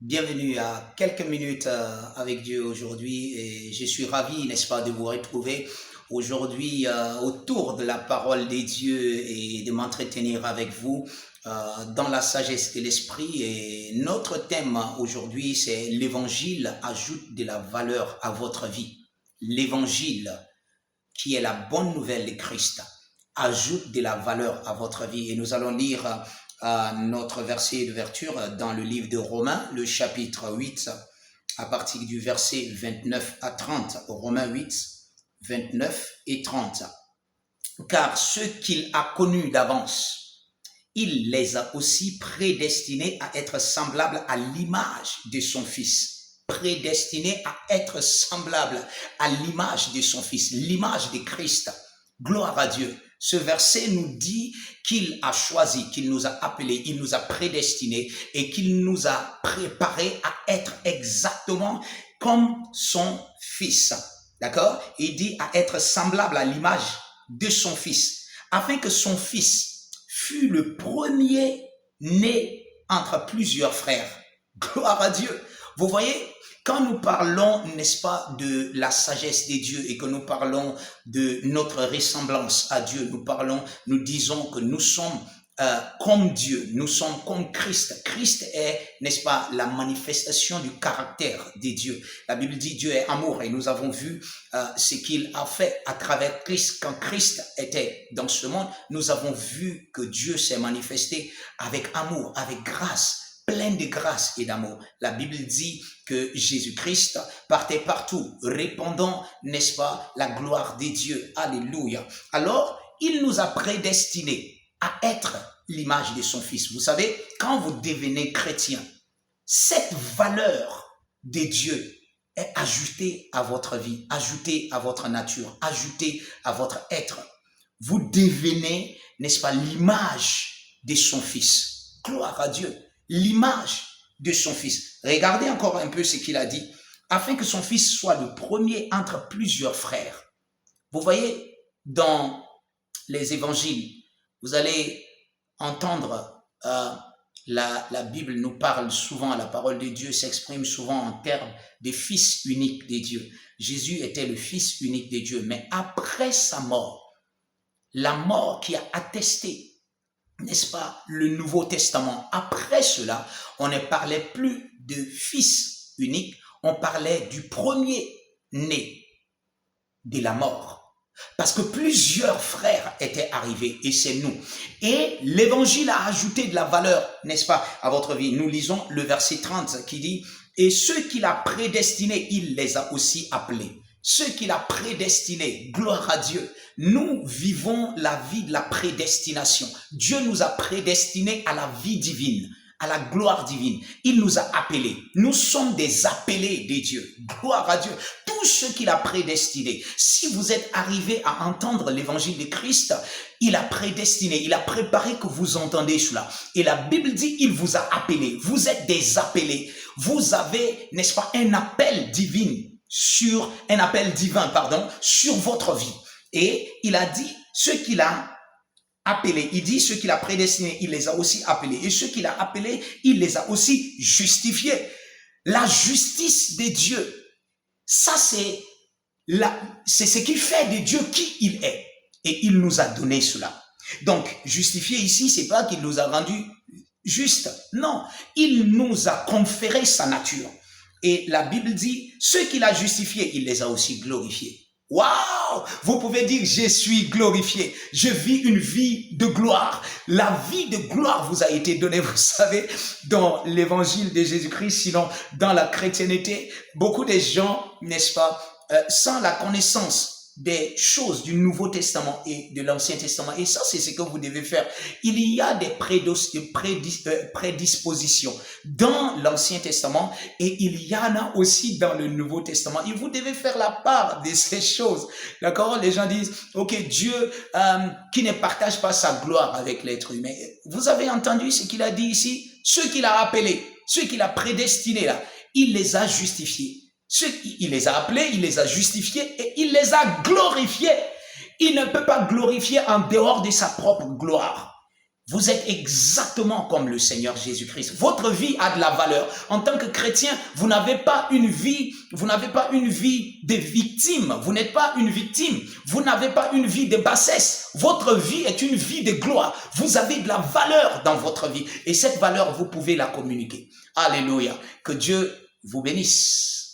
Bienvenue à quelques minutes avec Dieu aujourd'hui et je suis ravi, n'est-ce pas, de vous retrouver aujourd'hui autour de la parole des dieux et de m'entretenir avec vous dans la sagesse de l'esprit. Et notre thème aujourd'hui, c'est l'évangile ajoute de la valeur à votre vie. L'évangile, qui est la bonne nouvelle de Christ, ajoute de la valeur à votre vie. Et nous allons lire notre verset d'ouverture dans le livre de Romains, le chapitre 8, à partir du verset 29 à 30. Romains 8, 29 et 30. Car ceux qu'il a connus d'avance, il les a aussi prédestinés à être semblables à l'image de son Fils. Prédestinés à être semblables à l'image de son Fils, l'image de Christ. Gloire à Dieu. Ce verset nous dit qu'il a choisi, qu'il nous a appelés, il nous a prédestinés et qu'il nous a préparés à être exactement comme son Fils. D'accord? Il dit à être semblable à l'image de son Fils, afin que son Fils fût le premier né entre plusieurs frères. Gloire à Dieu. Vous voyez, quand nous parlons, n'est-ce pas, de la sagesse des dieux et que nous parlons de notre ressemblance à Dieu, nous disons que nous sommes comme Dieu, nous sommes comme Christ. Christ est, n'est-ce pas, la manifestation du caractère des dieux. La Bible dit Dieu est amour et nous avons vu ce qu'il a fait à travers Christ. Quand Christ était dans ce monde, nous avons vu que Dieu s'est manifesté avec amour, avec grâce, plein de grâce et d'amour. La Bible dit que Jésus-Christ partait partout, répandant, n'est-ce pas, la gloire des dieux. Alléluia. Alors, il nous a prédestinés à être l'image de son Fils. Vous savez, quand vous devenez chrétien, cette valeur des dieux est ajoutée à votre vie, ajoutée à votre nature, ajoutée à votre être. Vous devenez, n'est-ce pas, l'image de son Fils. Gloire à Dieu. L'image de son Fils. Regardez encore un peu ce qu'il a dit. Afin que son Fils soit le premier entre plusieurs frères. Vous voyez, dans les évangiles, vous allez entendre, la Bible nous parle souvent, la parole de Dieu s'exprime souvent en termes de fils unique des dieux. Jésus était le fils unique des dieux, mais après sa mort, la mort qui a attesté, n'est-ce pas, le Nouveau Testament. Après cela, on ne parlait plus de fils unique, on parlait du premier né de la mort. Parce que plusieurs frères étaient arrivés et c'est nous. Et l'évangile a ajouté de la valeur, n'est-ce pas, à votre vie. Nous lisons le verset 30 qui dit « Et ceux qu'il a prédestinés, il les a aussi appelés. » Ceux qu'il a prédestinés, gloire à Dieu. Nous vivons la vie de la prédestination. Dieu nous a prédestinés à la vie divine, à la gloire divine. Il nous a appelés. Nous sommes des appelés des dieux. Gloire à Dieu. Tous ceux qu'il a prédestinés. Si vous êtes arrivés à entendre l'évangile de Christ, il a prédestiné, il a préparé que vous entendez cela. Et la Bible dit, il vous a appelés. Vous êtes des appelés. Vous avez, n'est-ce pas, un appel divin sur votre vie. Et il a dit, ceux qu'il a appelés, il dit ceux qu'il a prédestinés, il les a aussi appelés. Et ceux qu'il a appelés, il les a aussi justifiés. La justice de Dieu, ça c'est ce qui fait de Dieu qui il est. Et il nous a donné cela. Donc, justifié ici, c'est pas qu'il nous a rendus justes. Non, il nous a conféré sa nature. Et la Bible dit, ceux qu'il a justifiés, il les a aussi glorifiés. Waouh! Vous pouvez dire, je suis glorifié. Je vis une vie de gloire. La vie de gloire vous a été donnée, vous savez, dans l'évangile de Jésus-Christ, sinon dans la chrétienté. Beaucoup de gens, n'est-ce pas, sans la connaissance des choses du Nouveau Testament et de l'Ancien Testament. Et ça, c'est ce que vous devez faire. Il y a des prédispositions dans l'Ancien Testament et il y en a aussi dans le Nouveau Testament. Et vous devez faire la part de ces choses. D'accord? Les gens disent, ok, Dieu qui ne partage pas sa gloire avec l'être humain. Vous avez entendu ce qu'il a dit ici? Ceux qu'il a appelés, ceux qu'il a prédestinés là, il les a justifiés. Il les a appelés, il les a justifiés et il les a glorifiés. Il ne peut pas glorifier en dehors de sa propre gloire. Vous êtes exactement comme le Seigneur Jésus-Christ. Votre vie a de la valeur. En tant que chrétien, vous n'avez pas une vie de victime. Vous n'êtes pas une victime. Vous n'avez pas une vie de bassesse. Votre vie est une vie de gloire. Vous avez de la valeur dans votre vie. Et cette valeur, vous pouvez la communiquer. Alléluia. Que Dieu vous bénisse.